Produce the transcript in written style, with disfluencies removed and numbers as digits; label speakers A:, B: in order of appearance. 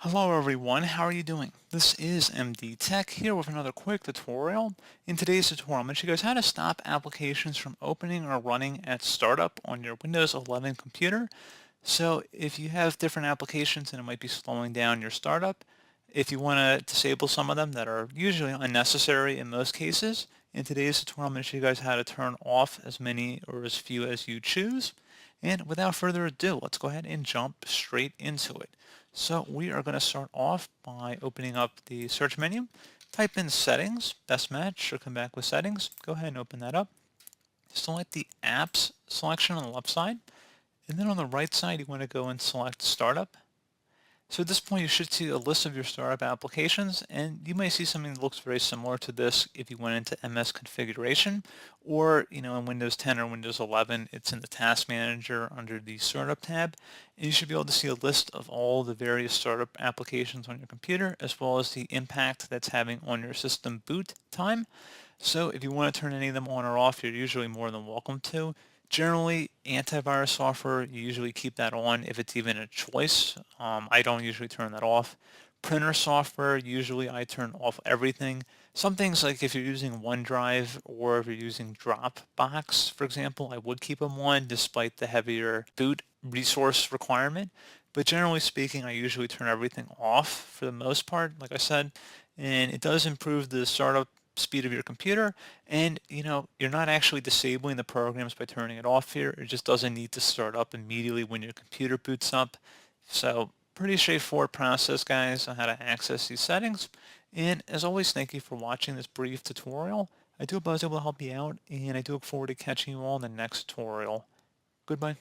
A: Hello everyone, how are you doing? This is MD Tech here with another quick tutorial. In today's tutorial, I'm going to show you guys how to stop applications from opening or running at startup on your Windows 11 computer. So if you have different applications and it might be slowing down your startup, if you want to disable some of them that are usually unnecessary in most cases, in today's tutorial, I'm going to show you guys how to turn off as many or as few as you choose. And without further ado, let's go ahead and jump straight into it. So we are going to start off by opening up the search menu, type in settings, best match, should come back with settings. Go ahead and open that up. Select the apps selection on the left side, and then on the right side you want to go and select startup. So at this point, you should see a list of your startup applications, and you may see something that looks very similar to this if you went into MS configuration, or in Windows 10 or Windows 11, it's in the Task Manager under the Startup tab, and you should be able to see a list of all the various startup applications on your computer, as well as the impact that's having on your system boot time. So if you want to turn any of them on or off, you're usually more than welcome to. Generally, antivirus software, you usually keep that on if it's even a choice. I don't usually turn that off. Printer software, usually I turn off everything. Some things like if you're using OneDrive or if you're using Dropbox, for example, I would keep them on despite the heavier boot resource requirement. But generally speaking, I usually turn everything off for the most part, like I said, and it does improve the startup speed of your computer, and you're not actually disabling the programs by turning it off here. It just doesn't need to start up immediately when your computer boots up. So pretty straightforward process, guys, on how to access these settings. And as always, thank you for watching this brief tutorial. I do hope I was able to help you out, and I do look forward to catching you all in the next tutorial. Goodbye.